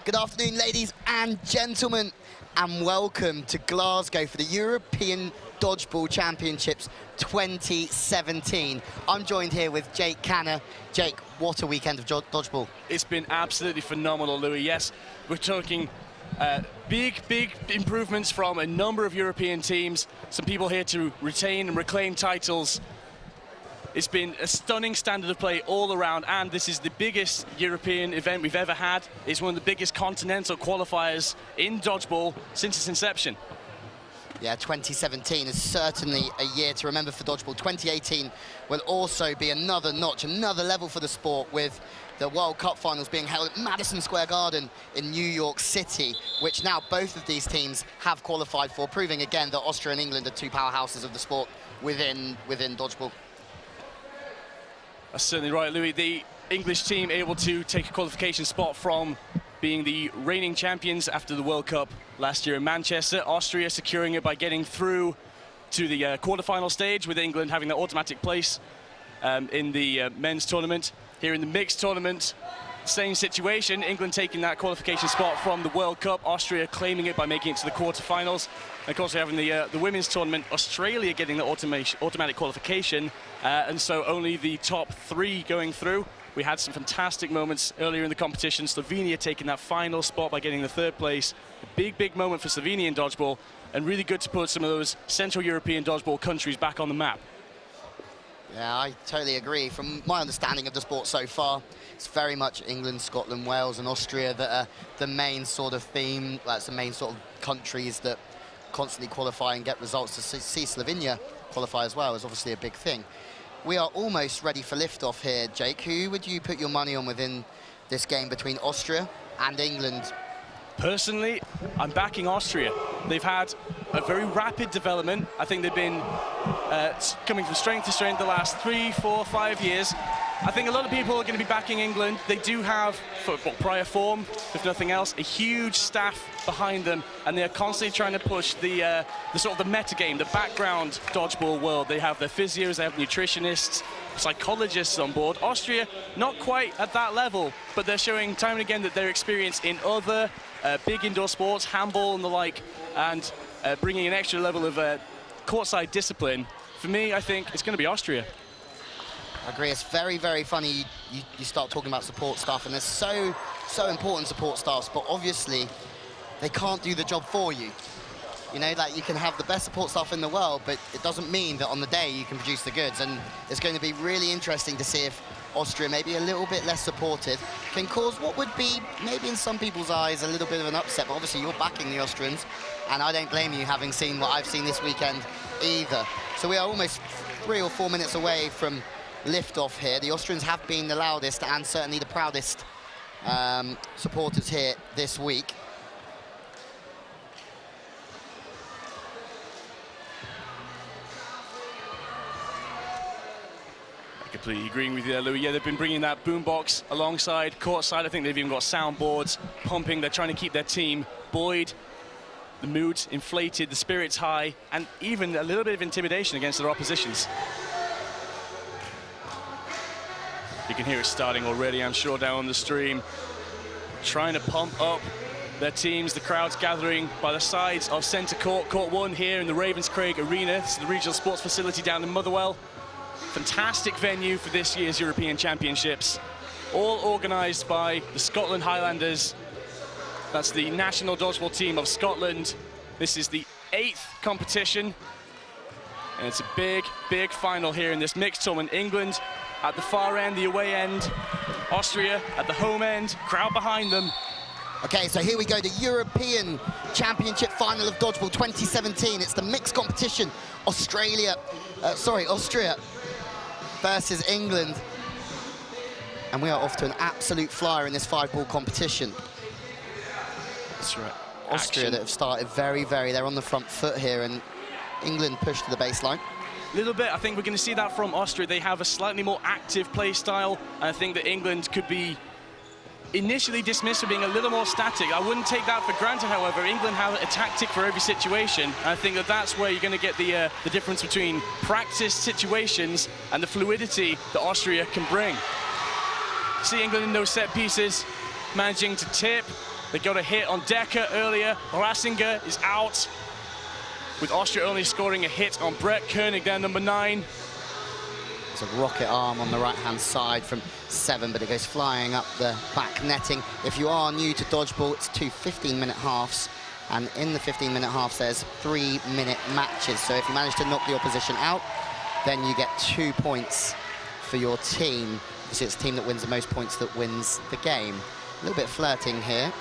Good afternoon, ladies and gentlemen, and welcome to Glasgow for the European Dodgeball Championships 2017. I'm joined here with Jake Canner. Jake, what a weekend of dodgeball. It's been absolutely phenomenal, Louis. Yes, we're talking big improvements from a number of European teams. Some people here to retain and reclaim titles. It's been a stunning standard of play all around, and this is the biggest European event we've ever had. It's one of the biggest continental qualifiers in dodgeball since its inception. Yeah, 2017 is certainly a year to remember for dodgeball. 2018 will also be another notch, another level for the sport, with the World Cup finals being held at Madison Square Garden in New York City, which now both of these teams have qualified for, proving again that Austria and England are two powerhouses of the sport within dodgeball. That's certainly right, Louis. The English team able to take a qualification spot from being the reigning champions after the World Cup last year in Manchester. Austria securing it by getting through to the quarterfinal stage, with England having the automatic place in the men's tournament. Here in the mixed tournament, same situation. England taking that qualification spot from the World Cup. Austria claiming it by making it to the quarterfinals. And of course, we're having the women's tournament. Australia getting the automatic qualification, and so only the top three going through. We had some fantastic moments earlier in the competition. Slovenia taking that final spot by getting the third place. A big moment for Slovenian dodgeball, and really good to put some of those Central European dodgeball countries back on the map. Yeah, I totally agree. From my understanding of the sport so far, it's very much England, Scotland, Wales and Austria that are the main sort of theme. That's the main sort of countries that constantly qualify and get results. To see Slovenia qualify as well is obviously a big thing. We are almost ready for liftoff here, Jake. Who would you put your money on within this game between Austria and England? Personally, I'm backing Austria. They've had a very rapid development. I think they've been coming from strength to strength the last 3, 4, 5 years. I think a lot of people are going to be backing England. They do have, for prior form, if nothing else, a huge staff behind them, and they are constantly trying to push the sort of the meta game, the background dodgeball world. They have their physios, they have nutritionists, psychologists on board. Austria, not quite at that level, but they're showing time and again that they're experienced in other big indoor sports, handball and the like, and bringing an extra level of courtside discipline. For me, I think it's going to be Austria. I agree. It's very funny you start talking about support staff, and there's so important support staffs, but obviously they can't do the job for you. You know, like, you can have the best support staff in the world, but it doesn't mean that on the day you can produce the goods. And it's going to be really interesting to see if Austria, maybe a little bit less supported, can cause what would be, maybe in some people's eyes, a little bit of an upset. But obviously you're backing the Austrians, and I don't blame you, having seen what I've seen this weekend either. So we are almost 3 or 4 minutes away from liftoff here. The Austrians have been the loudest and certainly the proudest supporters here this week. Completely agreeing with you there, Louis. Yeah, they've been bringing that boombox alongside courtside. I think they've even got soundboards pumping. They're trying to keep their team buoyed, the mood inflated, the spirits high, and even a little bit of intimidation against their oppositions. You can hear it starting already, I'm sure, down on the stream. Trying to pump up their teams. The crowd's gathering by the sides of Centre Court, Court 1 here in the Ravenscraig Arena. This is the regional sports facility down in Motherwell. Fantastic venue for this year's European Championships. All organised by the Scotland Highlanders. That's the national dodgeball team of Scotland. This is the 8th competition. And it's a big final here in this mixed tournament. England at the far end, the away end. Austria at the home end, crowd behind them. Okay, so here we go, the European Championship final of Dodgeball 2017. It's the mixed competition. Austria versus England. And we are off to an absolute flyer in this 5-ball competition. That's right. Austria that have started they're on the front foot here, and England pushed to the baseline. A little bit, I think we're going to see that from Austria. They have a slightly more active play style, and I think that England could be initially dismissed for being a little more static. I wouldn't take that for granted, however. England have a tactic for every situation, and I think that that's where you're going to get the difference between practice situations and the fluidity that Austria can bring. See England in those set pieces, managing to tip, They got a hit on Decker earlier. Rasinger is out, with Austria only scoring a hit on Brett Koenig, their number 9. It's a rocket arm on the right-hand side from 7, but it goes flying up the back netting. If you are new to dodgeball, it's 2 15-minute halves, and in the 15-minute halves, there's 3-minute matches. So if you manage to knock the opposition out, then you get 2 points for your team. Obviously, it's the team that wins the most points that wins the game. A little bit of flirting here.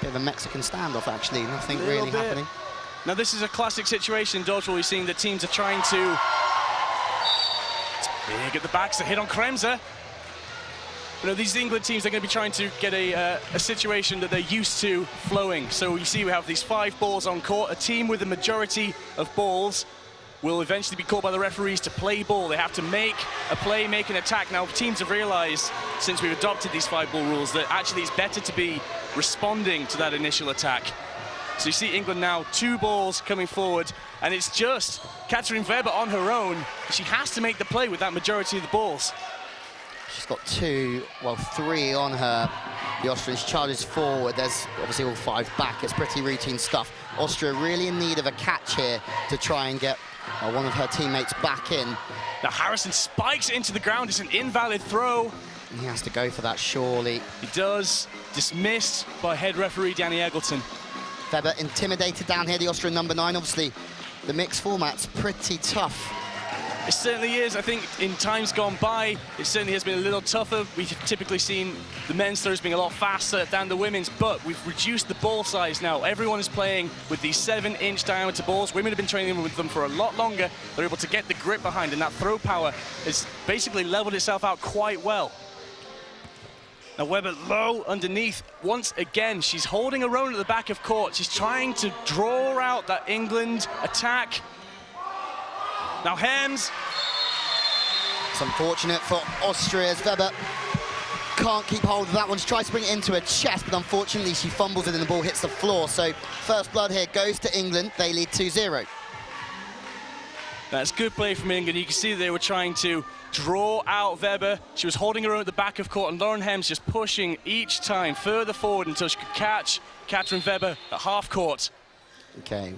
Bit of a Mexican standoff, actually. Nothing really happening. Now, this is a classic situation in dodgeball. You're seeing the teams are trying to... It's big at the back. It's a hit on Kremser. You know, these England teams, they're going to be trying to get a situation that they're used to flowing. So you see we have these 5 balls on court. A team with a majority of balls will eventually be called by the referees to play ball. They have to make a play, make an attack. Now, teams have realized, since we've adopted these 5-ball rules, that actually it's better to be responding to that initial attack. So you see England now, 2 balls coming forward, and it's just Katrin Weber on her own. She has to make the play with that majority of the balls. She's got 2, well, 3 on her. The Austrian charges forward. There's obviously all 5 back. It's pretty routine stuff. Austria really in need of a catch here to try and get one of her teammates back in. Now Harrison spikes into the ground. It's an invalid throw. He has to go for that, surely. He does. Dismissed by head referee Danny Eggleton. Weber intimidated down here, the Austrian number 9. Obviously, the mixed format's pretty tough. It certainly is. I think in times gone by, it certainly has been a little tougher. We've typically seen the men's throws being a lot faster than the women's, but we've reduced the ball size now. Everyone is playing with these 7-inch diameter balls. Women have been training with them for a lot longer. They're able to get the grip behind, and that throw power has basically leveled itself out quite well. Now Weber low underneath. Once again, she's holding her own at the back of court. She's trying to draw out that England attack. Now Hems. It's unfortunate for Austria as Weber can't keep hold of that one. She tries to bring it into her chest, but unfortunately she fumbles it and the ball hits the floor. So first blood here goes to England. They lead 2-0. That's good play from England. You can see that they were trying to draw out Weber. She was holding her own at the back of court, and Lauren Hems just pushing each time further forward until she could catch Katrin Weber at half court. Okay,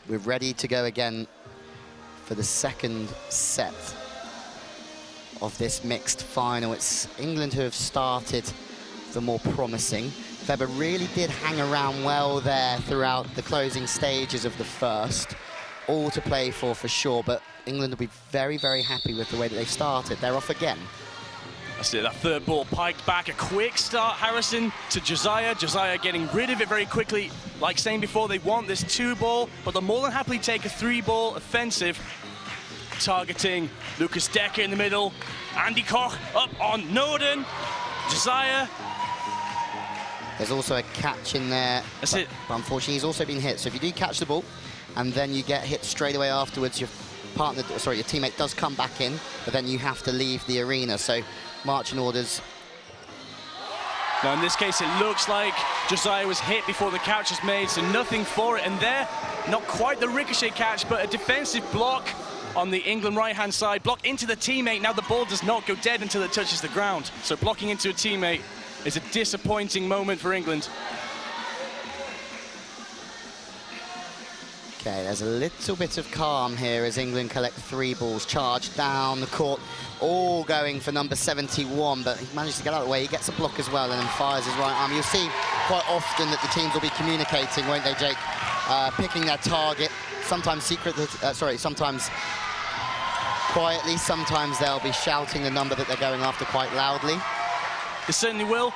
we're ready to go again for the second set of this mixed final. It's England who have started the more promising. Weber really did hang around well there throughout the closing stages of the first. All to play for sure, but England will be very, very happy with the way that they've started. They're off again. That's it, that third ball piked back. A quick start, Harrison to Josiah. Josiah getting rid of it very quickly. Like saying before, they want this 2-ball, but they'll more than happily take a 3-ball offensive. Targeting Lucas Decker in the middle. Andy Koch up on Norden. Josiah. There's also a catch in there. That's it. But unfortunately, he's also been hit. So if you do catch the ball, and then you get hit straight away afterwards, your teammate does come back in, but then you have to leave the arena. So marching orders. Now in this case, it looks like Josiah was hit before the catch was made, so nothing for it. And there, not quite the ricochet catch, but a defensive block on the England right-hand side. Block into the teammate. Now the ball does not go dead until it touches the ground. So blocking into a teammate is a disappointing moment for England. Okay, there's a little bit of calm here as England collect 3 balls, charged down the court, all going for number 71, but he managed to get out of the way. He gets a block as well and then fires his right arm. You'll see quite often that the teams will be communicating, won't they, Jake? Picking their target, sometimes sometimes quietly, sometimes they'll be shouting the number that they're going after quite loudly. They certainly will.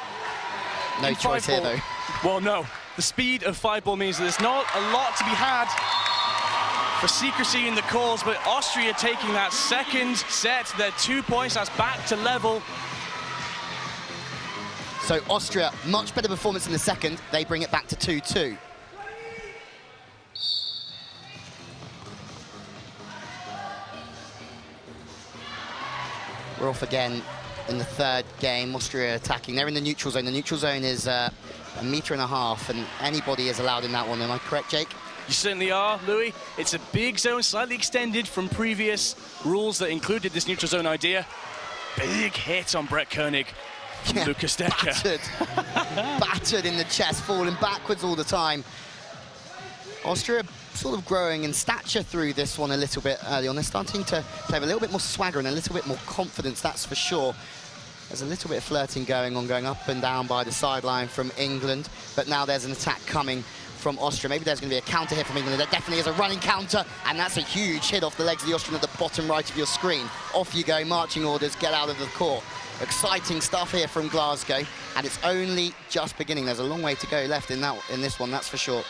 No choice here, though. Well, no. The speed of 5-ball means that there's not a lot to be had for secrecy in the calls, but Austria taking that second set, they're 2 points, that's back to level. So Austria, much better performance in the second, they bring it back to 2-2. We're off again in the third game. Austria attacking. They're in the neutral zone. The neutral zone is 1.5 meters, and anybody is allowed in that one. Am I correct, Jake? You certainly are, Louis. It's a big zone, slightly extended from previous rules that included this neutral zone idea. Big hit on Brett Koenig. Yeah, Lucas Decker. Battered in the chest, falling backwards all the time. Austria sort of growing in stature through this one a little bit early on. They're starting to play with a little bit more swagger and a little bit more confidence, that's for sure. There's a little bit of flirting going on, going up and down by the sideline from England, but now there's an attack coming from Austria. Maybe there's going to be a counter hit from England. There definitely is a running counter, and that's a huge hit off the legs of the Austrian at the bottom right of your screen. Off you go, marching orders, get out of the court. Exciting stuff here from Glasgow, and it's only just beginning. There's a long way to go left in this one, that's for sure.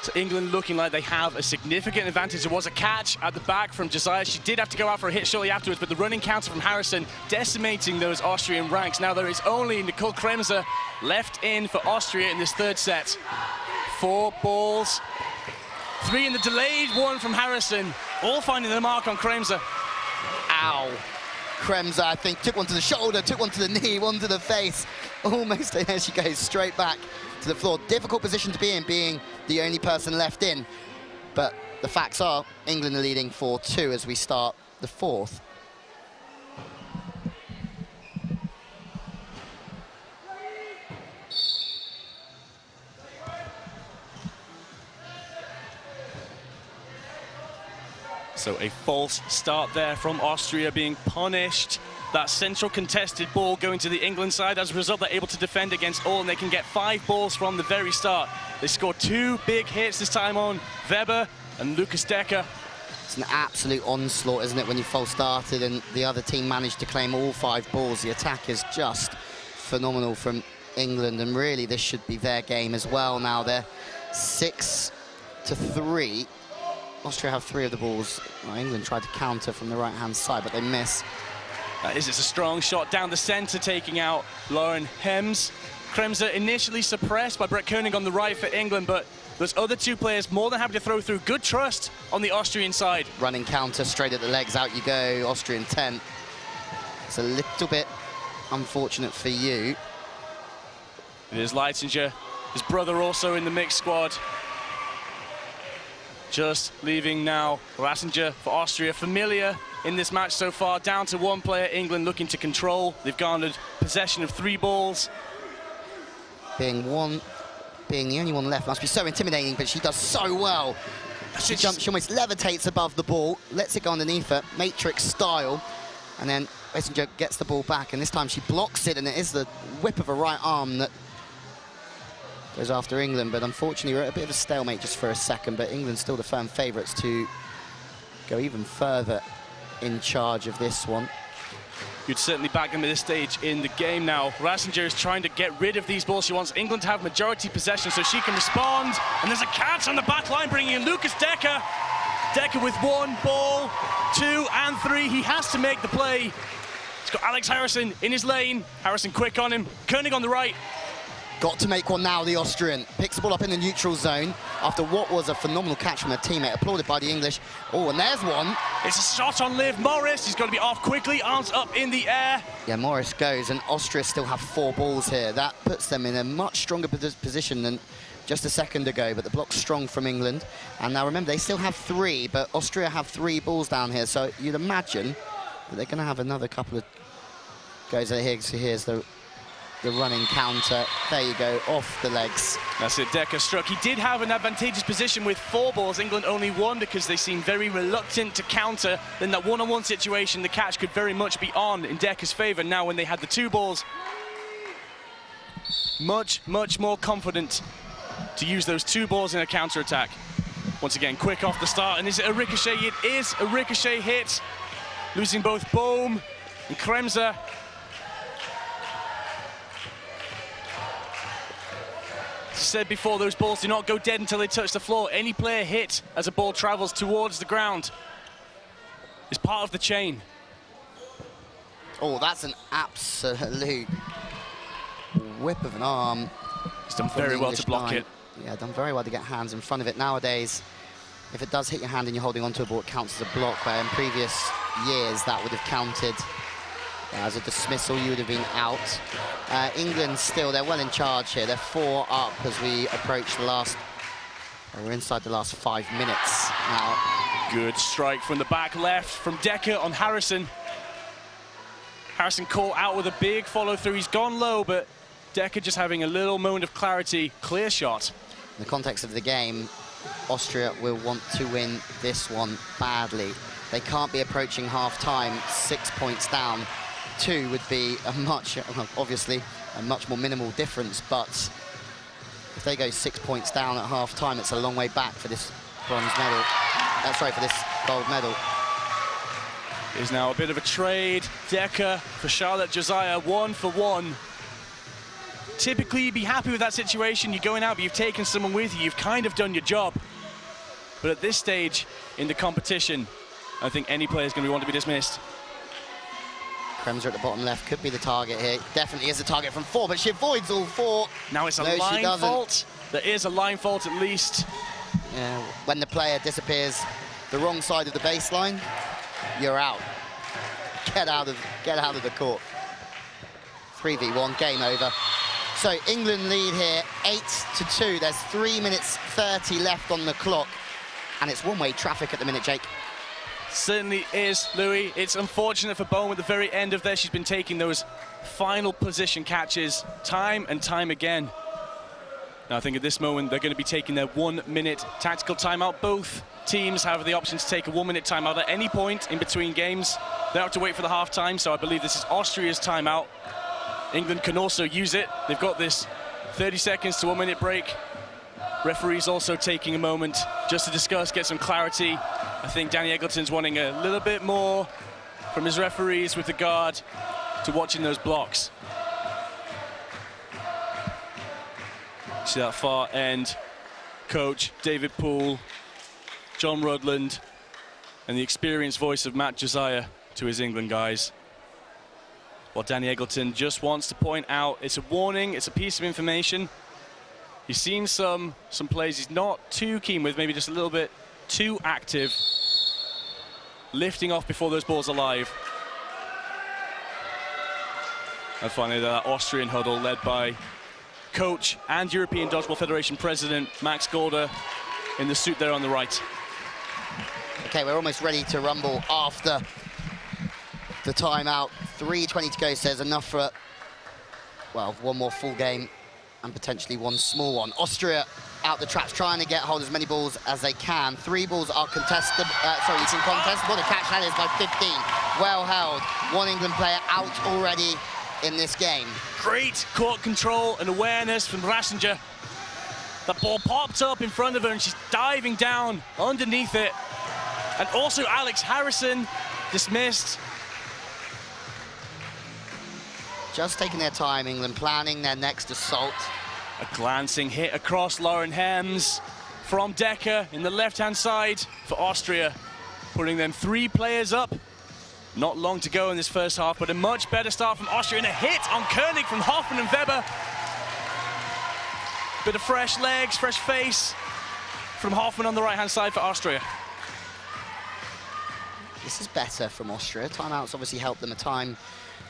So England looking like they have a significant advantage. There was a catch at the back from Josiah. She did have to go out for a hit shortly afterwards, but the running counter from Harrison decimating those Austrian ranks. Now there is only Nicole Kremser left in for Austria in this third set. 4 balls, 3 in the delayed one from Harrison, all finding the mark on Kremser. Ow. Kremser, I think, took one to the shoulder, took one to the knee, one to the face. Almost, there she goes, straight back to the floor. Difficult position to be in, being the only person left in. But the facts are, England are leading 4-2 as we start the fourth. So a false start there from Austria being punished. That central contested ball going to the England side. As a result, they're able to defend against all, and they can get 5 balls from the very start. They scored 2 big hits this time on Weber and Lucas Decker. It's an absolute onslaught, isn't it, when you false started and the other team managed to claim all 5 balls. The attack is just phenomenal from England, and really this should be their game as well now. They're 6-3. Austria have 3 of the balls. Well, England tried to counter from the right-hand side, but they miss. It's a strong shot down the centre, taking out Lauren Hems. Kremser initially suppressed by Brett Koenig on the right for England, but those other 2 players more than happy to throw through. Good trust on the Austrian side. Running counter, straight at the legs, out you go, Austrian 10. It's a little bit unfortunate for you. There's Leitzinger, his brother also in the mixed squad. Just leaving now, Rassinger for Austria, familiar in this match so far, down to 1 player, England looking to control. They've garnered possession of 3 balls. Being the only one left must be so intimidating, but she does so well. She jumps, she almost levitates above the ball, lets it go underneath her, Matrix style, and then Rassinger gets the ball back, and this time she blocks it, and it is the whip of a right arm that goes after England, but unfortunately we're at a bit of a stalemate just for a second, but England's still the firm favourites to go even further in charge of this one. You'd certainly back them at this stage in the game now. Rassinger is trying to get rid of these balls. She wants England to have majority possession so she can respond, and there's a catch on the back line bringing in Lucas Decker. Decker with 1 ball, 2 and 3. He has to make the play. He's got Alex Harrison in his lane. Harrison quick on him. Koenig on the right. Got to make one now, the Austrian. Picks the ball up in the neutral zone after what was a phenomenal catch from a teammate, applauded by the English. Oh, and there's one. It's a shot on Liv Morris. He's got to be off quickly, arms up in the air. Yeah, Morris goes, and Austria still have 4 balls here. That puts them in a much stronger position than just a second ago, but the block's strong from England. And now remember, they still have 3, but Austria have 3 balls down here, so you'd imagine that they're going to have another couple of goes at here. So here's the running counter. There you go, off the legs. That's it, Decker struck. He did have an advantageous position with 4 balls. England only 1 because they seem very reluctant to counter. Then that one-on-one situation, the catch could very much be on in Decker's favour. Now when they had the 2 balls, much more confident to use those 2 balls in a counter-attack. Once again, quick off the start, and is it a ricochet? It is a ricochet hit, losing both Bohm and Kremser. Said before, those balls do not go dead until they touch the floor. Any player hit as a ball travels towards the ground is part of the chain. Oh, that's an absolute whip of an arm. He's done very well to block it. Yeah, done very well to get hands in front of it. Nowadays, if it does hit your hand and you're holding onto a ball, it counts as a block, where in previous years that would have counted as a dismissal. You would have been out. England still, they're well in charge here. They're 4 up as we approach the last, we're inside the last 5 minutes now. Good strike from the back left from Decker on Harrison. Harrison caught out with a big follow-through. He's gone low, but Decker just having a little moment of clarity. Clear shot. In the context of the game, Austria will want to win this one badly. They can't be approaching half-time 6 points down. 2 would be a much, obviously, a much more minimal difference, but if they go 6 points down at half-time, it's a long way back for this bronze medal. Sorry, for this gold medal. Is now a bit of a trade. Decker for Charlotte Josiah, 1 for 1. Typically, you'd be happy with that situation. You're going out, but you've taken someone with you. You've kind of done your job. But at this stage in the competition, I think any player is going to want to be dismissed. Kremser at the bottom left could be the target here. Definitely is the target from 4, but she avoids all 4. Now it's a line fault. There is a line fault at least. Yeah, when the player disappears the wrong side of the baseline, you're out. Get out of the court. 3v1, game over. So England lead here 8-2. There's 3 minutes 30 left on the clock, and it's one-way traffic at the minute, Jake. Certainly is, Louis. It's unfortunate for Bowen at the very end of there. She's been taking those final position catches time and time again. Now I think at this moment they're going to be taking their 1 minute tactical timeout. Both teams have the option to take a 1 minute timeout at any point in between games. They don't have to wait for the half time, so I believe this is Austria's timeout. England can also use it. They've got this 30 seconds to 1 minute break. Referees also taking a moment just to discuss, get some clarity. I think Danny Eggleton's wanting a little bit more from his referees with regard to watching those blocks. See that far end, coach David Poole, John Rudland, and the experienced voice of Matt Josiah to his England guys. What Danny Eggleton just wants to point out, it's a warning, it's a piece of information. He's seen some plays he's not too keen with, maybe just a little bit too active, lifting off before those balls are live. And finally, that Austrian huddle led by coach and European Dodgeball Federation President Max Golder in the suit there on the right. Okay, we're almost ready to rumble after the timeout. 3:20 to go, says enough for, well, one more full game and potentially one small one. Austria out the traps, trying to get hold of as many balls as they can. 3 balls are contested, it's incontestable. The catch that is by 15. Well held. One England player out already in this game. Great court control and awareness from Rassinger. The ball popped up in front of her and she's diving down underneath it. And also Alex Harrison dismissed. Just taking their time, England planning their next assault. A glancing hit across Lauren Hems from Decker in the left-hand side for Austria, putting them 3 players up. Not long to go in this first half, but a much better start from Austria, and a hit on Koenig from Hoffman and Weber. Bit of fresh legs, fresh face from Hoffman on the right-hand side for Austria. This is better from Austria. Timeouts obviously helped them a time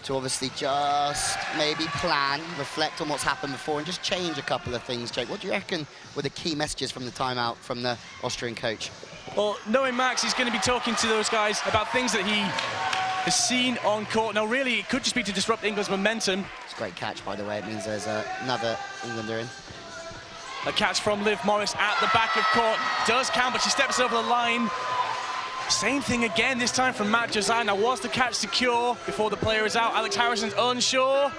to obviously just maybe plan, reflect on what's happened before, and just change a couple of things. Jake, what do you reckon were the key messages from the timeout from the Austrian coach? Well, knowing Max, he's going to be talking to those guys about things that he has seen on court. Now, really, it could just be to disrupt England's momentum. It's a great catch, by the way. It means there's another Englander in. A catch from Liv Morris at the back of court does count, but she steps over the line. Same thing again, this time from Matt Josiah. Now, was the catch secure before the player is out? Alex Harrison's unsure.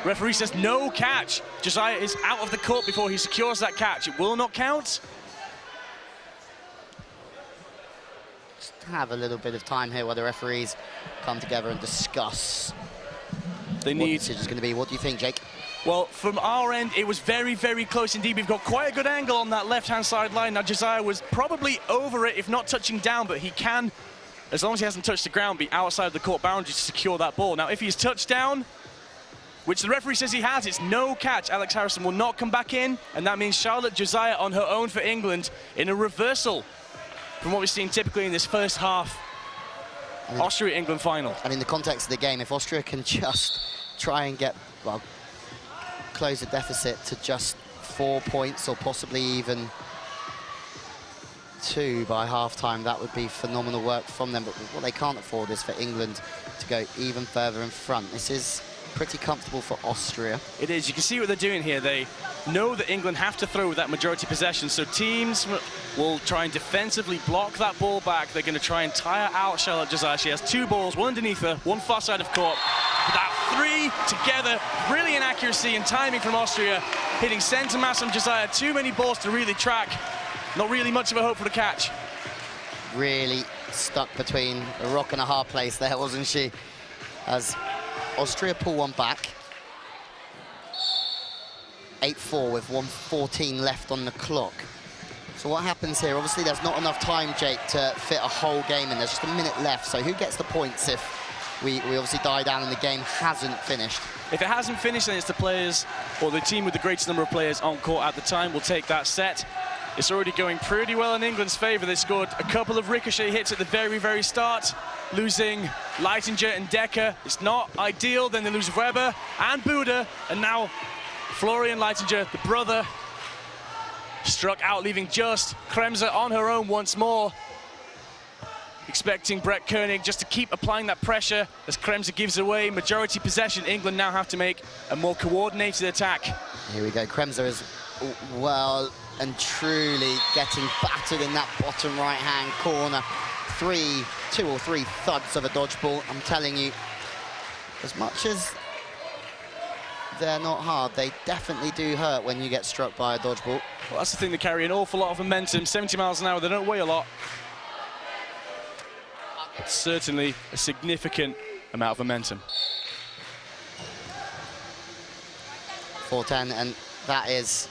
Referee says no catch. Josiah is out of the court before he secures that catch. It will not count. Just have a little bit of time here while the referees come together and discuss what the decision's going to be. What do you think, Jake? Well, from our end, it was very, very close indeed. We've got quite a good angle on that left-hand side line. Now, Josiah was probably over it, if not touching down, but he can, as long as he hasn't touched the ground, be outside of the court boundary to secure that ball. Now, if he's touched down, which the referee says he has, it's no catch. Alex Harrison will not come back in, and that means Charlotte Josiah on her own for England in a reversal from what we've seen typically in this first half Austria-England final. And in the context of the game, if Austria can just try and get, well, close the deficit to just 4 points or possibly even 2 by half-time, that would be phenomenal work from them. But what they can't afford is for England to to go even further in front. This is pretty comfortable for Austria. It is. You can see what they're doing here. They know that England have to throw with that majority possession, so teams will try and defensively block that ball back. They're going to try and tire out Charlotte Josiah. She has 2 balls, one underneath her, one far side of court. That 3 together, brilliant accuracy and timing from Austria, hitting centre mass from Josiah. Too many balls to really track. Not really much of a hope for the catch. Really stuck between a rock and a hard place there, wasn't she? As Austria pull one back. 8-4 with 1:14 left on the clock. So what happens here? Obviously, there's not enough time, Jake, to fit a whole game in. There's just a minute left. So who gets the points if we obviously die down and the game hasn't finished? If it hasn't finished, then it's the players or the team with the greatest number of players on court at the time will take that set. It's already going pretty well in England's favour. They scored a couple of ricochet hits at the very, very start, losing Leitinger and Decker. It's not ideal. Then they lose Weber and Buda, and now Florian Leitinger, the brother, struck out, leaving just Kremser on her own once more. Expecting Brett Koenig just to keep applying that pressure as Kremser gives away majority possession. England now have to make a more coordinated attack. Here we go. Kremser is well and truly getting battered in that bottom right-hand corner. 2 or 3 thuds of a dodgeball. I'm telling you, as much as they're not hard, they definitely do hurt when you get struck by a dodgeball. Well, that's the thing, they carry an awful lot of momentum. 70 miles an hour, they don't weigh a lot. It's certainly a significant amount of momentum. 4:10, and that is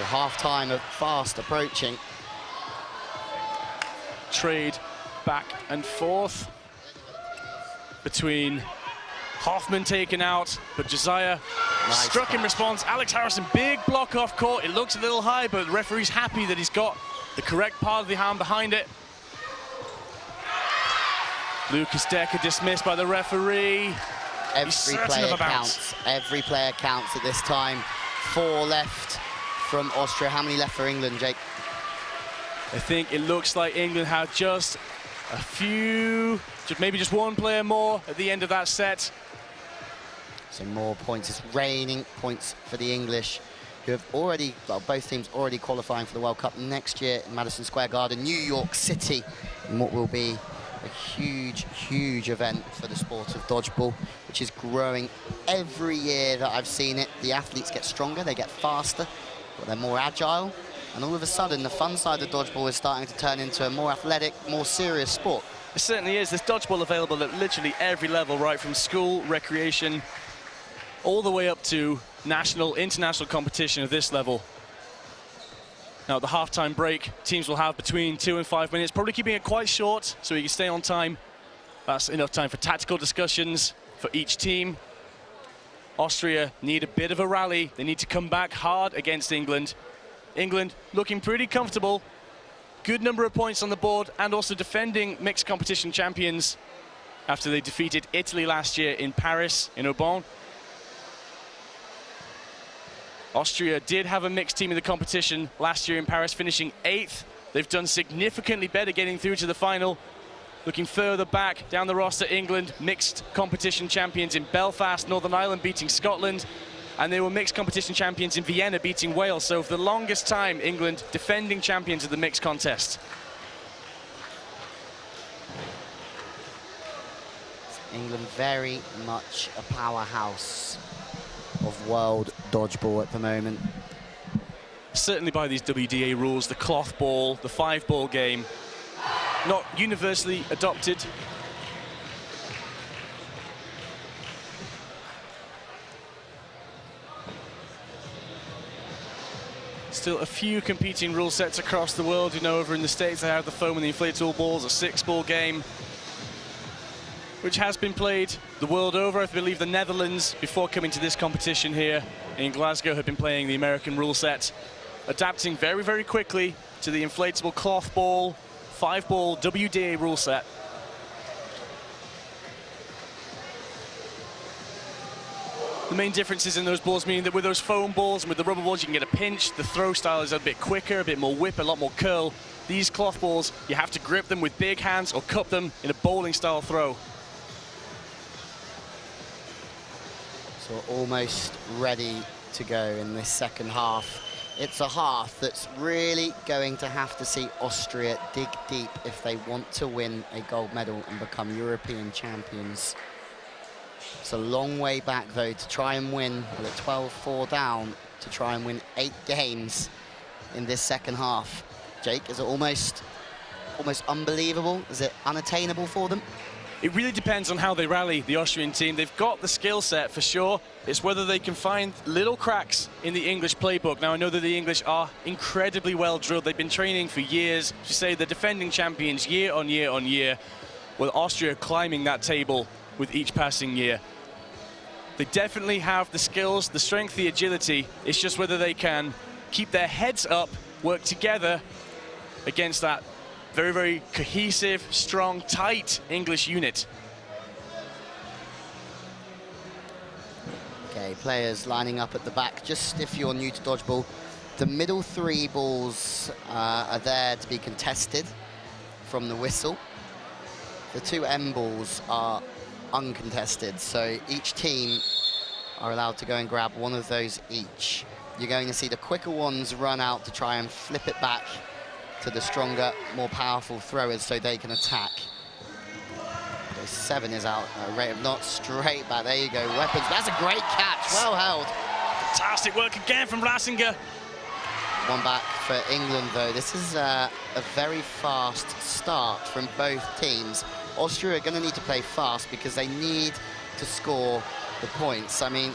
half-time of fast approaching. Trade back and forth between Hoffman taken out, but Josiah struck in response. Alex Harrison, big block off court. It looks a little high, but the referee's happy that he's got the correct part of the hand behind it. Lucas Decker dismissed by the referee. Every player counts. Every player counts at this time. 4 left from Austria. How many left for England, Jake? I think it looks like England have just a few, maybe just 1 player more at the end of that set. So more points. It's raining points for the English, who have already, well, both teams already qualifying for the World Cup next year in Madison Square Garden, New York City, in what will be a huge, huge event for the sport of dodgeball, which is growing every year that I've seen it. The athletes get stronger, they get faster, but they're more agile, and all of a sudden the fun side of dodgeball is starting to turn into a more athletic, more serious sport. It certainly is. There's dodgeball available at literally every level, right from school, recreation, all the way up to national, international competition of this level. Now, at the half-time break, teams will have between 2 and 5 minutes, probably keeping it quite short so you can stay on time. That's enough time for tactical discussions for each team. Austria need a bit of a rally. They need to come back hard against England. England looking pretty comfortable. Good number of points on the board, and also defending mixed competition champions after they defeated Italy last year in Paris, in Aubon. Austria did have a mixed team in the competition last year in Paris, finishing 8th. They've done significantly better getting through to the final. Looking further back down the roster, England, mixed competition champions in Belfast, Northern Ireland, beating Scotland. And they were mixed competition champions in Vienna, beating Wales. So for the longest time, England defending champions of the mixed contest. England very much a powerhouse of world dodgeball at the moment. Certainly by these WDA rules, the cloth ball, the 5-ball game, not universally adopted. Still a few competing rule sets across the world. You know, over in the States they have the foam and the inflatable balls, a 6-ball game, which has been played the world over. I believe the Netherlands, before coming to this competition here in Glasgow, had been playing the American rule set, adapting very, very quickly to the inflatable cloth ball, 5-ball WDA rule set. The main differences in those balls mean that with those foam balls and with the rubber balls, you can get a pinch. The throw style is a bit quicker, a bit more whip, a lot more curl. These cloth balls, you have to grip them with big hands or cup them in a bowling style throw. So we're almost ready to go in this second half. It's a half that's really going to have to see Austria dig deep if they want to win a gold medal and become European champions. It's a long way back, though, to try and win with a 12-4 down, to try and win 8 games in this second half. Jake, is it almost unbelievable? Is it unattainable for them? It really depends on how they rally, the Austrian team. They've got the skill set for sure. It's whether they can find little cracks in the English playbook. Now, I know that the English are incredibly well drilled. They've been training for years. As you say, the defending champions year on year on year. Well, Austria climbing that table with each passing year. They definitely have the skills, the strength, the agility. It's just whether they can keep their heads up, work together against that very, very cohesive, strong, tight English unit. Okay, players lining up at the back. Just if you're new to dodgeball, the middle 3 balls are there to be contested from the whistle. The 2 end balls are uncontested, so each team are allowed to go and grab one of those each. You're going to see the quicker ones run out to try and flip it back to the stronger, more powerful throwers so they can attack. Okay, 7 is out, rate of knots, straight back, there you go, weapons, that's a great catch, well held. Fantastic work again from Lassinger. One back for England, though. This is a very fast start from both teams. Austria are going to need to play fast because they need to score the points. I mean,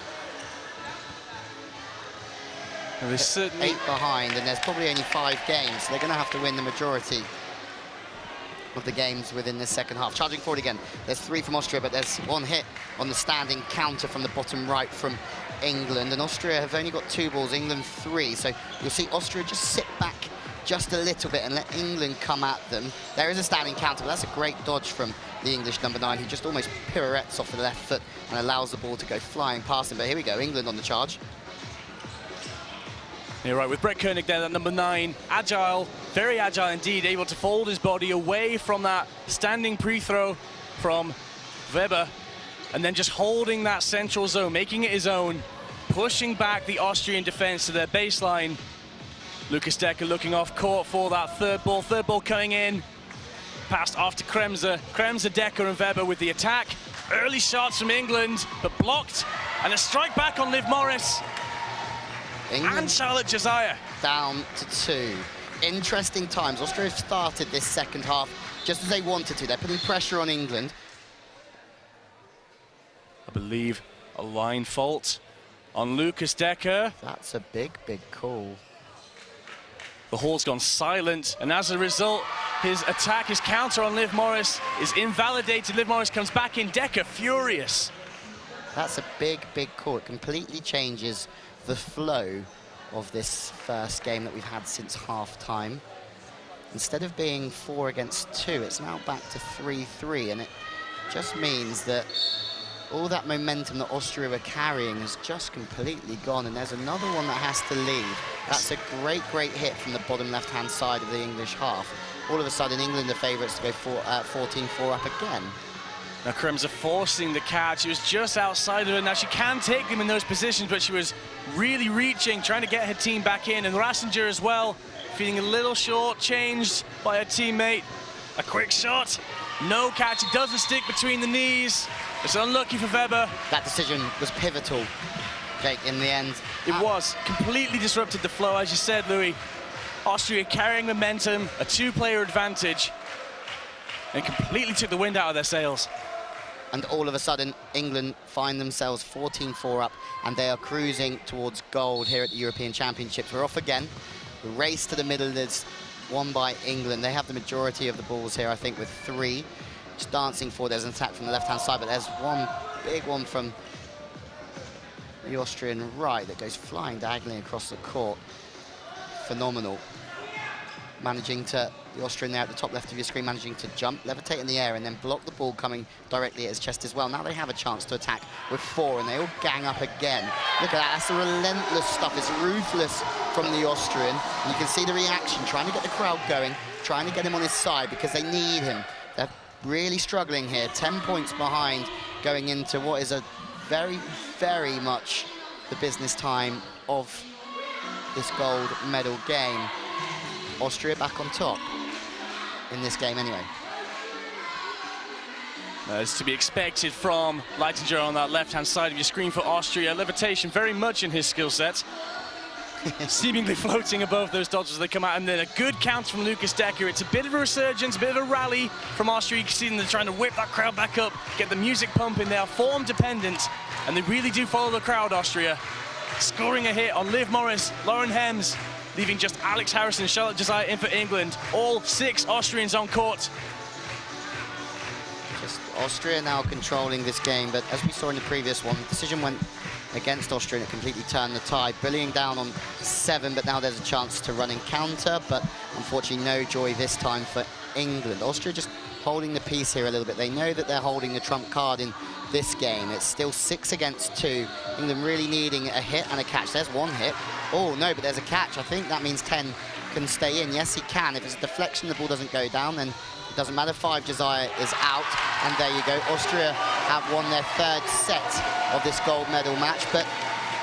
Well, 8 behind, and there's probably only 5 games. So they're going to have to win the majority of the games within this second half. Charging forward again. There's 3 from Austria, but there's 1 hit on the standing counter from the bottom right from England. And Austria have only got 2 balls, England 3. So you'll see Austria just sit back just a little bit and let England come at them. There is a standing counter, but that's a great dodge from the English number 9, who just almost pirouettes off the left foot and allows the ball to go flying past him. But here we go, England on the charge. You're right, with Brett Koenig there, that number 9, agile, very agile indeed, able to fold his body away from that standing pre-throw from Weber, and then just holding that central zone, making it his own, pushing back the Austrian defense to their baseline. Lucas Decker looking off court for that third ball coming in. Passed off to Kremser. Kremser, Decker and Weber with the attack. Early shots from England, but blocked. And a strike back on Liv Morris. England And Charlotte Josiah. Down to 2. Interesting times. Austria have started this second half just as they wanted to. They're putting pressure on England. I believe a line fault on Lucas Decker. That's a big, big call. The hall's gone silent, and as a result, his attack, his counter on Liv Morris is invalidated. Liv Morris comes back in, Decker furious. That's a big, big call. It completely changes the flow of this first game that we've had since half-time. Instead of being 4 against 2, it's now back to 3-3, and it just means that all that momentum that Austria were carrying has just completely gone, and there's another one that has to leave. That's a great, great hit from the bottom left-hand side of the English half. All of a sudden, England are favourites to go 14-4 up again. Now Kremser forcing the catch. She was just outside of it. Now she can take them in those positions, but she was really reaching, trying to get her team back in. And Rassinger as well, feeling a little short-changed by her teammate. A quick shot, no catch. It doesn't stick between the knees. It's unlucky for Weber. That decision was pivotal, Jake, in the end. It was. Completely disrupted the flow, as you said, Louis. Austria carrying momentum, a 2-player advantage, and completely took the wind out of their sails. And all of a sudden, England find themselves 14-4 up, and they are cruising towards gold here at the European Championships. We're off again. The race to the middle is won by England. They have the majority of the balls here, I think, with 3. Just dancing forward. There's an attack from the left-hand side, but there's one big one from the Austrian right that goes flying diagonally across the court. Phenomenal. Managing to, the Austrian there at the top left of your screen, managing to jump, levitate in the air, and then block the ball coming directly at his chest as well. Now they have a chance to attack with 4, and they all gang up again. Look at that, that's the relentless stuff. It's ruthless from the Austrian. And you can see the reaction, trying to get the crowd going, trying to get him on his side because they need him. They're really struggling here, 10 points behind going into what is a very, very much the business time of this gold medal game. Austria back on top in this game anyway. As to be expected from Leitinger on that left-hand side of your screen for Austria. Levitation very much in his skill set. Seemingly floating above those dodges as they come out, and then a good counter from Lucas Decker. It's a bit of a resurgence, a bit of a rally from Austria. You can see them, they're trying to whip that crowd back up, get the music pumping. They are form dependent, and they really do follow the crowd, Austria. Scoring a hit on Liv Morris, Lauren Hems, leaving just Alex Harrison and Charlotte Josiah in for England. All 6 Austrians on court. Just Austria now controlling this game, but as we saw in the previous one, the decision went against Austria and it completely turned the tide. Bullying down on 7, but now there's a chance to run in counter, but unfortunately no joy this time for England. Austria just holding the piece here a little bit. They know that they're holding the trump card in this game. It's still 6 against 2. England really needing a hit and a catch. There's one hit. Oh no, but there's a catch. I think that means 10 can stay in. Yes, he can. If it's a deflection, the ball doesn't go down, then it doesn't matter. 5, Josiah is out, and there you go. Austria have won their 3rd set of this gold medal match, but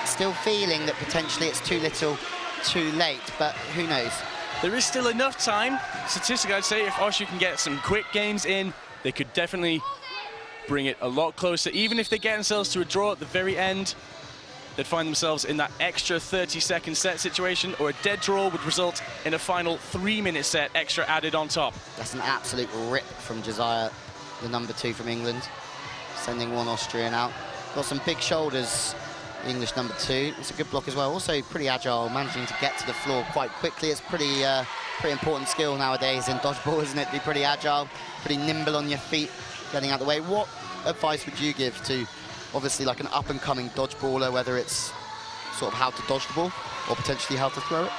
still feeling that potentially it's too little, too late, but who knows? There is still enough time. Statistically, I'd say if Austria can get some quick games in, they could definitely bring it a lot closer. Even if they get themselves to a draw at the very end, they'd find themselves in that extra 30-second set situation, or a dead draw would result in a final 3-minute set extra added on top. That's an absolute rip from Josiah, the number 2 from England, sending one Austrian out. Got some big shoulders, the English number 2. It's a good block as well. Also pretty agile, managing to get to the floor quite quickly. It's pretty important skill nowadays in dodgeball, isn't it? To be pretty agile, pretty nimble on your feet, getting out the way. What advice would you give to, obviously, like an up-and-coming dodgeballer, whether it's sort of how to dodge the ball or potentially how to throw it?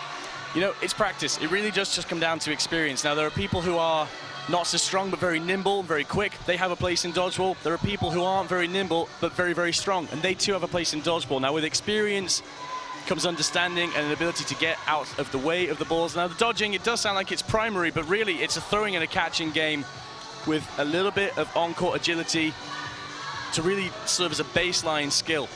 You know, it's practice. It really does just come down to experience. Now, there are people who are not so strong, but very nimble, very quick. They have a place in dodgeball. There are people who aren't very nimble, but very, very strong, and they too have a place in dodgeball. Now, with experience comes understanding and an ability to get out of the way of the balls. Now, the dodging, it does sound like it's primary, but really it's a throwing and a catching game with a little bit of on-court agility to really serve as a baseline skill.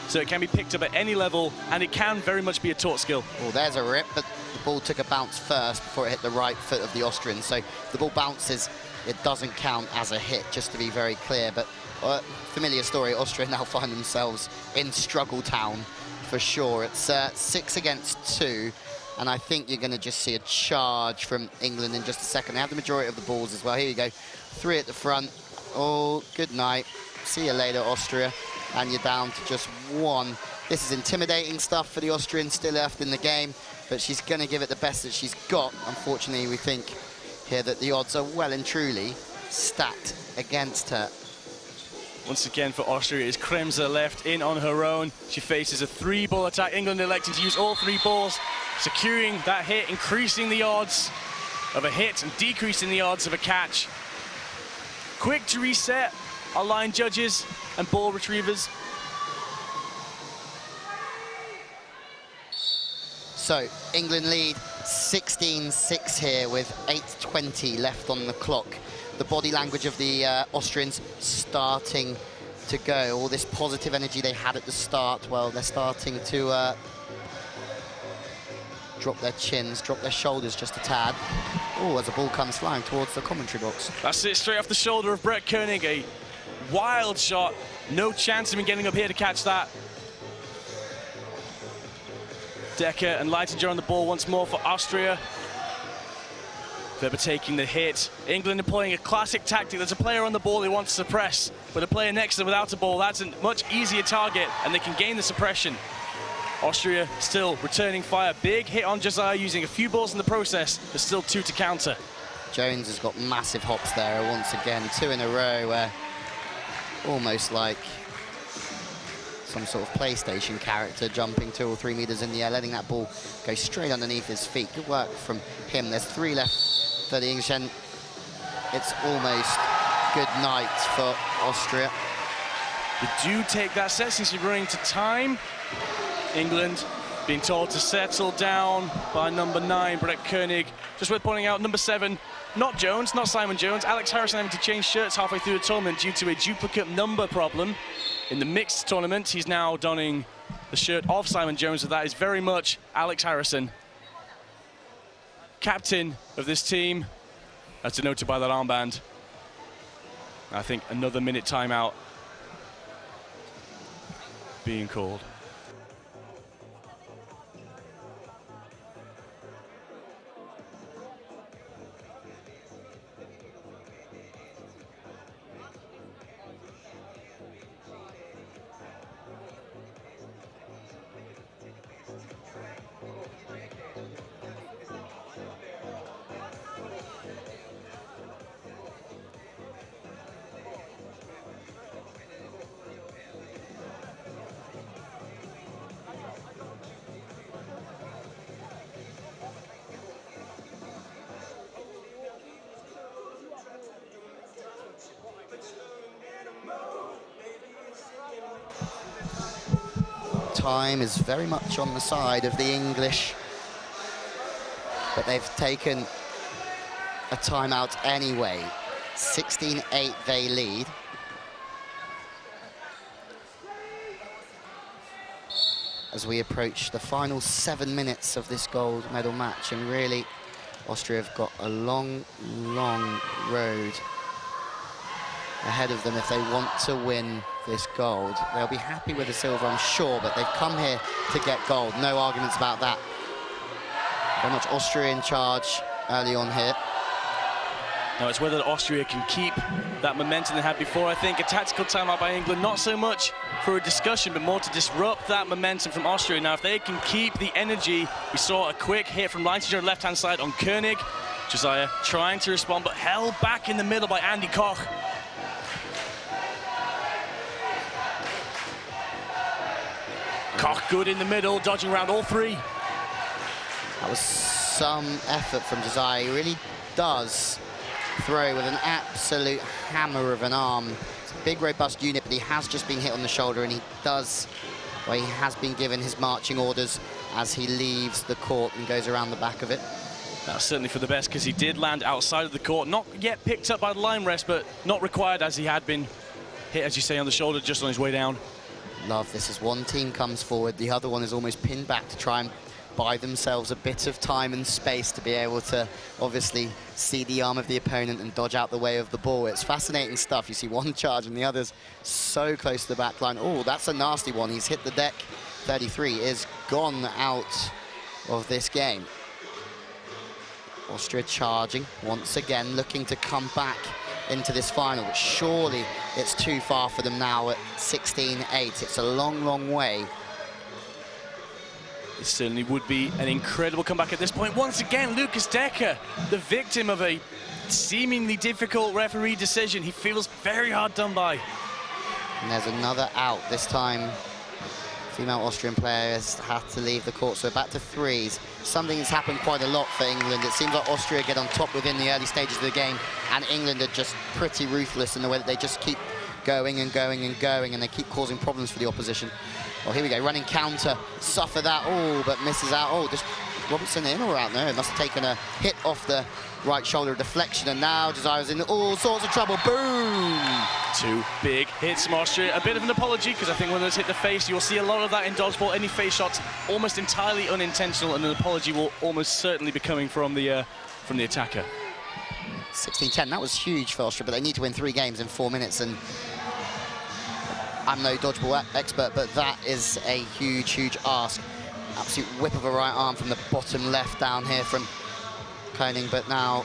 So it can be picked up at any level, and it can very much be a taught skill. Well, there's a rip, but the ball took a bounce first before it hit the right foot of the Austrian. So if the ball bounces, it doesn't count as a hit, just to be very clear. But familiar story, Austria now find themselves in struggle town for sure. It's 6 against 2, and I think you're going to just see a charge from England in just a second. They have the majority of the balls as well. Here you go, 3 at the front. Oh, good night. See you later, Austria. And you're down to just 1. This is intimidating stuff for the Austrians still left in the game, but she's going to give it the best that she's got. Unfortunately, we think here that the odds are well and truly stacked against her. Once again for Austria is Kremser left in on her own. She faces a 3-ball attack. England electing to use all 3 balls, securing that hit, increasing the odds of a hit and decreasing the odds of a catch. Quick to reset our line judges and ball retrievers. So England lead 16-6 here with 8:20 left on the clock. The body language of the Austrians starting to go. All this positive energy they had at the start, well, they're starting to drop their chins, drop their shoulders just a tad. Oh, as the ball comes flying towards the commentary box. That's it, straight off the shoulder of Brett Koenig. A wild shot. No chance of him getting up here to catch that. Decker and Leitinger on the ball once more for Austria. Weber taking the hit. England employing a classic tactic. There's a player on the ball they want to suppress, but a player next to them without a ball, that's a much easier target, and they can gain the suppression. Austria still returning fire. Big hit on Josiah, using a few balls in the process. There's still 2 to counter. Jones has got massive hops there once again. 2 in a row where almost like some sort of PlayStation character jumping 2 or 3 meters in the air, letting that ball go straight underneath his feet. Good work from him. There's 3 left for the English, and it's almost good night for Austria. They do take that set since you're running to time. England Being told to settle down by number 9, Brett Koenig. Just worth pointing out, number 7, not Jones, not Simon Jones. Alex Harrison having to change shirts halfway through the tournament due to a duplicate number problem. In the mixed tournament, he's now donning the shirt of Simon Jones, so that is very much Alex Harrison, captain of this team, as denoted by that armband. I think another minute timeout being called. Time is very much on the side of the English, but they've taken a timeout anyway. 16-8 they lead. As we approach the final 7 minutes of this gold medal match, and really Austria have got a long, long road ahead of them if they want to win this gold. They'll be happy with the silver, I'm sure, but they've come here to get gold. No arguments about that. Very much Austria in charge early on here. Now it's whether Austria can keep that momentum they had before. I think a tactical timeout by England, not so much for a discussion, but more to disrupt that momentum from Austria. Now, if they can keep the energy, we saw a quick hit from Leitinger left-hand side on Koenig. Josiah trying to respond, but held back in the middle by Andy Koch. Koch good in the middle, dodging around all three. That was some effort from Josiah. He really does throw with an absolute hammer of an arm. It's a big, robust unit, but he has just been hit on the shoulder, and he does, well, he has been given his marching orders as he leaves the court and goes around the back of it. That's certainly for the best, because he did land outside of the court. Not yet picked up by the line rest, but not required, as he had been hit, as you say, on the shoulder just on his way down. Love this as one team comes forward, the other one is almost pinned back to try and buy themselves a bit of time and space to be able to obviously see the arm of the opponent and dodge out the way of the ball. It's fascinating stuff. You see one charge and the other's so close to the back line. Oh, that's a nasty one. He's hit the deck. 33 is gone out of this game. Austria charging once again, looking to come back into this final, but surely it's too far for them now at 16-8. It's a long, long way. It certainly would be an incredible comeback at this point. Once again, Lucas Decker, the victim of a seemingly difficult referee decision. He feels very hard done by. And there's another out. This time, female Austrian players have to leave the court, so back to threes. Something that's happened quite a lot for England. It seems like Austria get on top within the early stages of the game, and England are just pretty ruthless in the way that they just keep going and going and going, and they keep causing problems for the opposition. Oh, here we go, running counter, suffer that, oh, but misses out. Oh, just Robertson in or out? No, it must have taken a hit off the right shoulder deflection, and now Josiah's in all sorts of trouble. Boom! Two big hits from Austria. A bit of an apology, because I think when those hit the face, you'll see a lot of that in dodgeball. Any face shots, almost entirely unintentional, and an apology will almost certainly be coming from the attacker. 16-10, that was huge for Austria, but they need to win 3 games in 4 minutes, and I'm no dodgeball expert, but that is a huge, huge ask. Absolute whip of a right arm from the bottom left down here from Koenig, but now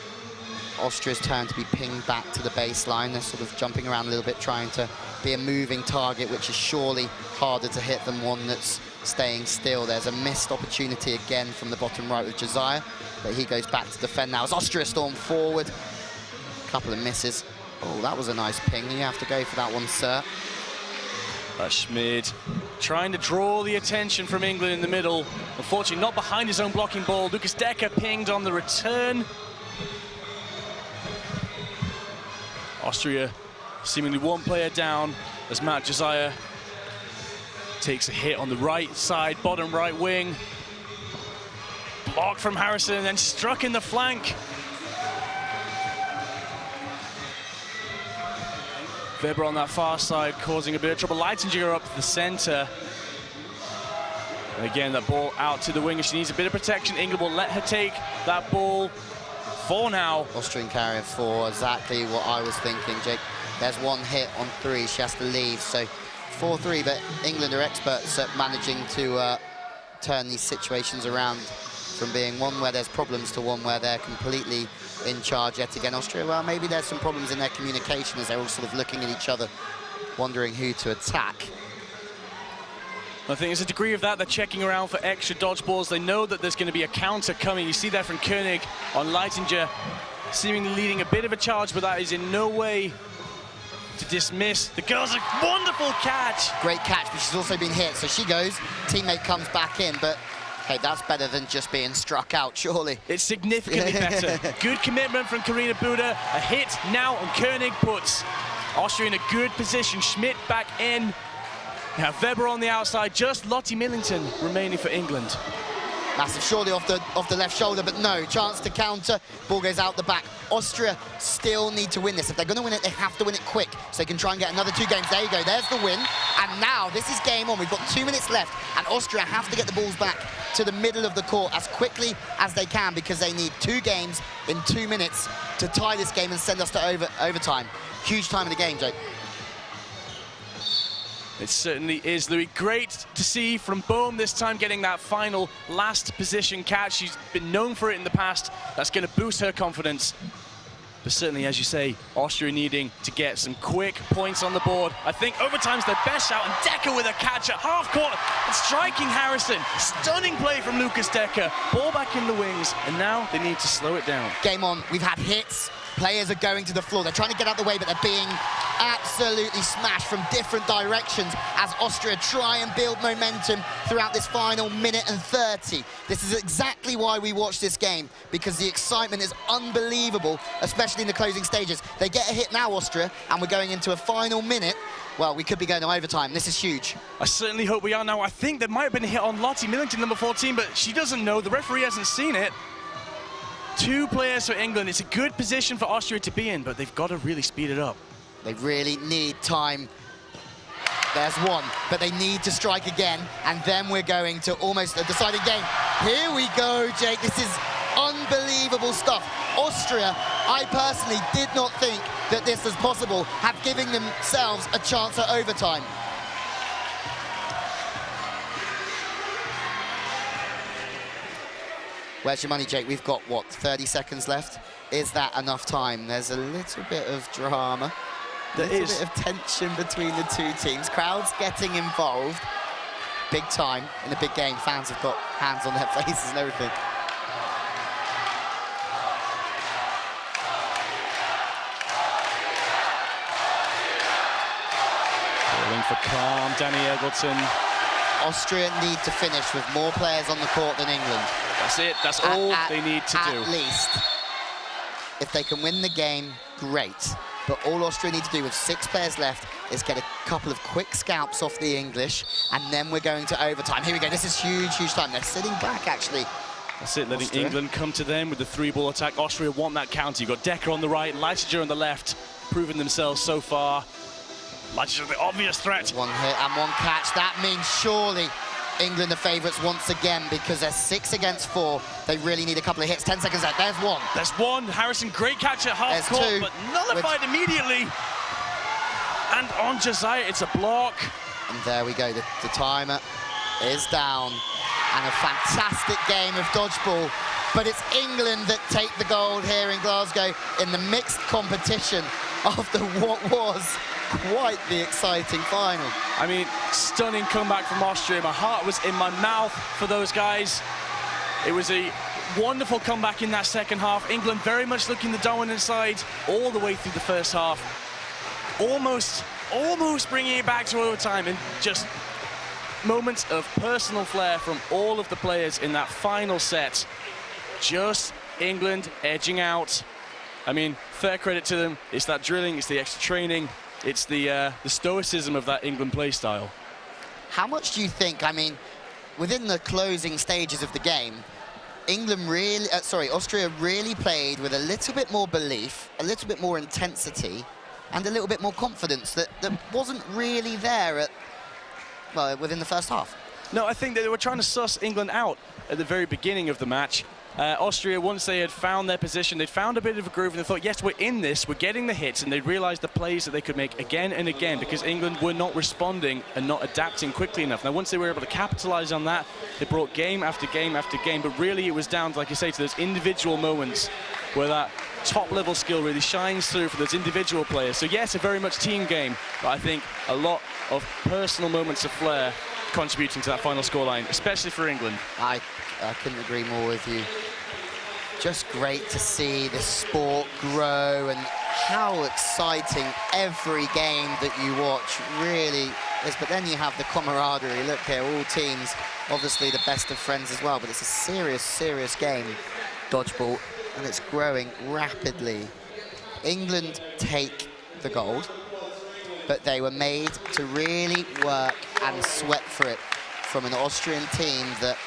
Austria's turn to be pinged back to the baseline. They're sort of jumping around a little bit, trying to be a moving target, which is surely harder to hit than one that's staying still. There's a missed opportunity again from the bottom right with Josiah, but he goes back to defend now as Austria storm forward. A couple of misses. Oh, that was a nice ping. You have to go for that one, sir. Schmid trying to draw the attention from England in the middle. Unfortunately, not behind his own blocking ball. Lucas Decker pinged on the return. Austria seemingly one player down as Matt Josiah takes a hit on the right side, bottom right wing. Blocked from Harrison and then struck in the flank. Weber on that far side causing a bit of trouble. Leitinger up the center. And again, that ball out to the wing. She needs a bit of protection. England will let her take that ball for now. Austrian carrier for exactly what I was thinking, Jake. There's one hit on 3. She has to leave. So 4-3, but England are experts at managing to turn these situations around from being one where there's problems to one where they're completely in charge yet again. Austria, well, maybe there's some problems in their communication as they're all sort of looking at each other, wondering who to attack. I think there's a degree of that. They're checking around for extra dodgeballs. They know that there's going to be a counter coming. You see that from Koenig on Leitinger, seemingly leading a bit of a charge, but that is in no way to dismiss. The girl's a wonderful catch. Great catch, but she's also been hit. So she goes, teammate comes back in, but hey, that's better than just being struck out, surely. It's significantly better. Good commitment from Karina Buda. A hit now, and Koenig puts Austria in a good position. Schmidt back in. Now Weber on the outside, just Lottie Millington remaining for England. Massive, surely off the left shoulder, but no, chance to counter. Ball goes out the back. Austria still need to win this. If they're going to win it, they have to win it quick, so they can try and get another 2 games. There you go, there's the win. And now, this is game on. We've got 2 minutes left, and Austria have to get the balls back to the middle of the court as quickly as they can, because they need 2 games in 2 minutes to tie this game and send us to overtime. Huge time of the game, Jake. It certainly is, Louis. Great to see from Bohm this time getting that final last position catch. She's been known for it in the past. That's going to boost her confidence. But certainly, as you say, Austria needing to get some quick points on the board. I think overtime's their best shout, and Decker with a catch at half court and striking Harrison. Stunning play from Lucas Decker. Ball back in the wings, and now they need to slow it down. Game on. We've had hits. Players are going to the floor. They're trying to get out the way, but they're being absolutely smashed from different directions as Austria try and build momentum throughout this final minute and 30. This is exactly why we watch this game, because the excitement is unbelievable, especially in the closing stages. They get a hit now, Austria, and we're going into a final minute. Well, we could be going to overtime. This is huge. I certainly hope we are now. I think there might have been a hit on Lottie Millington, number 14, but she doesn't know. The referee hasn't seen it. 2 players for England. It's a good position for Austria to be in, but they've got to really speed it up. They really need time. There's one, but they need to strike again, and then we're going to almost a deciding game. Here we go, Jake. This is unbelievable stuff. Austria, I personally did not think that this was possible, have given themselves a chance at overtime. Where's your money, Jake? We've got, what, 30 seconds left? Is that enough time? There's a little bit of drama. There is a bit of tension between the 2 teams. Crowds getting involved. Big time in a big game. Fans have got hands on their faces and everything. Calling for calm, Danny Eggleton. Austria need to finish with more players on the court than England. That's it. That's all they need to do. At least. If they can win the game, great. But all Austria need to do with 6 players left is get a couple of quick scalps off the English, and then we're going to overtime. Here we go. This is huge, huge time. They're sitting back, actually. That's it, letting Austria. England come to them with the 3-ball attack. Austria want that counter. You've got Decker on the right, Leitinger on the left, proving themselves so far. Leitinger, the obvious threat. 1 hit and 1 catch. That means surely England are favourites once again, because they're 6 against 4. They really need a couple of hits. 10 seconds left. There's 1. There's 1. Harrison, great catch at half court, 2. but nullified immediately. And on Josiah, it's a block. And there we go. The timer is down. And a fantastic game of dodgeball. But it's England that take the gold here in Glasgow in the mixed competition after what was quite the exciting final. I mean, stunning comeback from Austria. My heart was in my mouth for those guys. It was a wonderful comeback in that second half. England very much looking the dominant side all the way through the first half. Almost bringing it back to overtime, and just moments of personal flair from all of the players in that final set. Just England edging out. I mean, fair credit to them. It's that drilling, it's the extra training, it's the stoicism of that England play style. How much do you think, I mean, within the closing stages of the game, Austria really played with a little bit more belief, a little bit more intensity, and a little bit more confidence that wasn't really there within the first half? No, I think that they were trying to suss England out at the very beginning of the match. Austria, once they had found their position, they'd found a bit of a groove, and they thought, yes, we're in this, we're getting the hits, and they realized the plays that they could make again and again, because England were not responding and not adapting quickly enough. Now, once they were able to capitalize on that, they brought game after game after game, but really it was down, like you say, to those individual moments where that top-level skill really shines through for those individual players. So, yes, a very much team game, but I think a lot of personal moments of flair contributing to that final scoreline, especially for England. I couldn't agree more with you. Just great to see this sport grow, and how exciting every game that you watch really is. But then you have the camaraderie. Look here, all teams, obviously the best of friends as well, but it's a serious, serious game, dodgeball, and it's growing rapidly. England take the gold, but they were made to really work and sweat for it from an Austrian team that,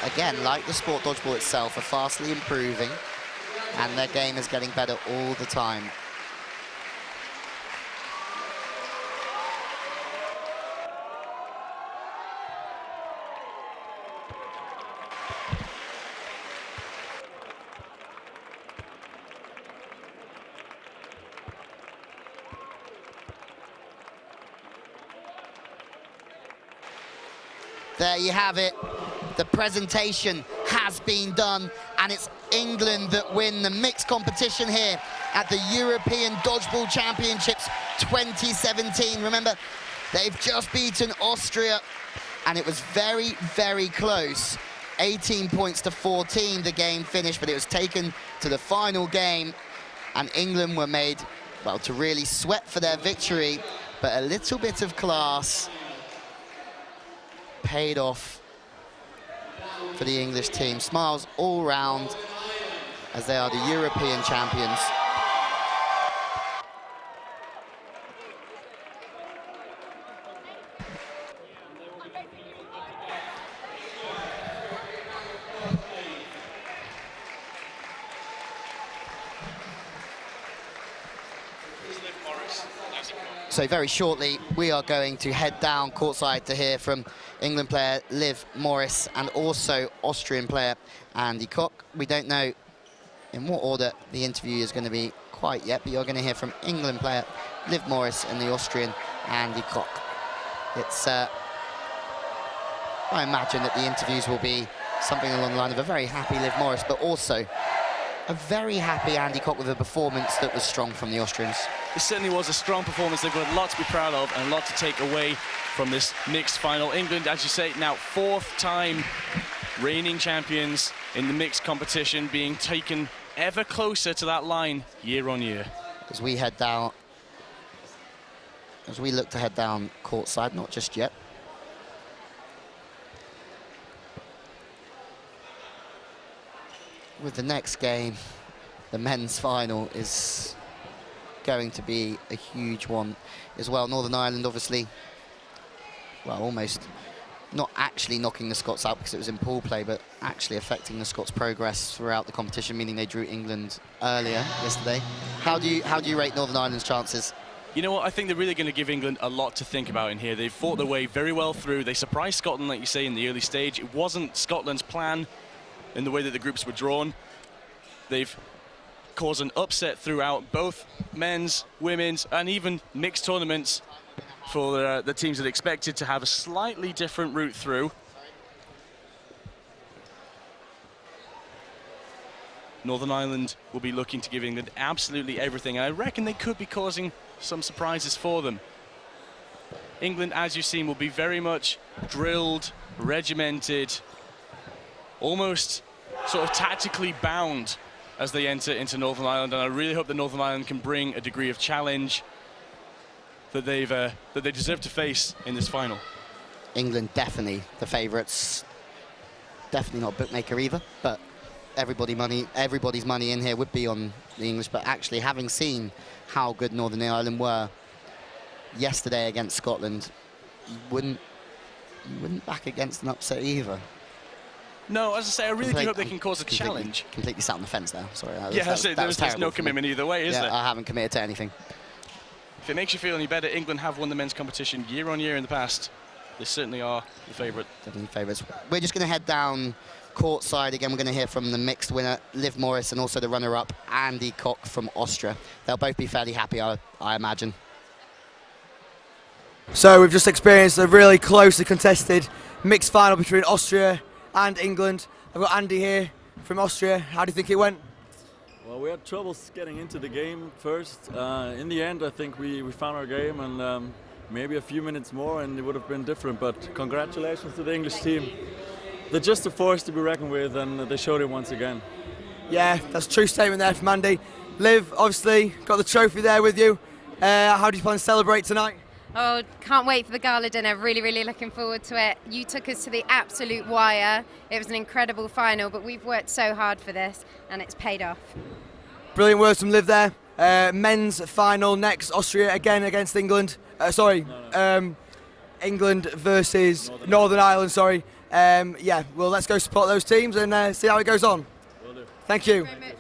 again, like the sport dodgeball itself, are fastly improving, and their game is getting better all the time. There you have it. The presentation has been done, and it's England that win the mixed competition here at the European Dodgeball Championships 2017. Remember, they've just beaten Austria, and it was very, very close. 18 points to 14, the game finished, but it was taken to the final game, and England were made, well, to really sweat for their victory, but a little bit of class paid off for the English team. Smiles all round as they are the European champions. So very shortly, we are going to head down courtside to hear from England player Liv Morris and also Austrian player Andy Koch. We don't know in what order the interview is going to be quite yet, but you're going to hear from England player Liv Morris and the Austrian Andy Koch. It's, I imagine that the interviews will be something along the line of a very happy Liv Morris, but also a very happy Andy Koch with a performance that was strong from the Austrians. It certainly was a strong performance. They've got a lot to be proud of and a lot to take away from this mixed final. England, as you say, now fourth-time reigning champions in the mixed competition, being taken ever closer to that line year on year. As we head down, as we look to head down courtside, not just yet. With the next game, the men's final is going to be a huge one as well. Northern Ireland, obviously, well, almost not actually knocking the Scots out because it was in pool play, but actually affecting the Scots' progress throughout the competition, meaning they drew England earlier yesterday. How do you rate Northern Ireland's chances? You know what, I think they're really going to give England a lot to think about in here. They've fought their way very well through. They surprised Scotland, like you say, in the early stage. It wasn't Scotland's plan in the way that the groups were drawn. They've caused an upset throughout both men's, women's, and even mixed tournaments for the teams that expected to have a slightly different route through. Northern Ireland will be looking to give England absolutely everything, and I reckon they could be causing some surprises for them. England, as you've seen, will be very much drilled, regimented, almost sort of tactically bound as they enter into Northern Ireland, and I really hope that Northern Ireland can bring a degree of challenge that they deserve to face in this final. England definitely the favourites. Definitely not bookmaker either, but everybody's money in here would be on the English. But actually, having seen how good Northern Ireland were yesterday against Scotland, you wouldn't you wouldn't back against an upset either. No, as I say, I really do hope they can cause a challenge. Completely sat on the fence there. Sorry. There's no commitment either way, is there? I haven't committed to anything. If it makes you feel any better, England have won the men's competition year on year in the past. They certainly are the favourite. Definitely favourites. We're just going to head down courtside again. We're going to hear from the mixed winner, Liv Morris, and also the runner-up, Andy Koch from Austria. They'll both be fairly happy, I imagine. So we've just experienced a really closely contested mixed final between Austria and England. I've got Andy here from Austria. How do you think it went? Well, we had troubles getting into the game first. In the end, I think we found our game, and maybe a few minutes more and it would have been different. But congratulations to the English team. They're just a force to be reckoned with, and they showed it once again. Yeah, that's a true statement there from Andy. Liv, obviously, got the trophy there with you. How do you plan to celebrate tonight? Oh, can't wait for the gala dinner. Really, really looking forward to it. You took us to the absolute wire. It was an incredible final, but we've worked so hard for this, and it's paid off. Brilliant words from Liv there. Men's final next, Austria again against England. England versus Northern Ireland, sorry. Yeah, well, let's go support those teams and see how it goes on. Will do. Thank you. Very much.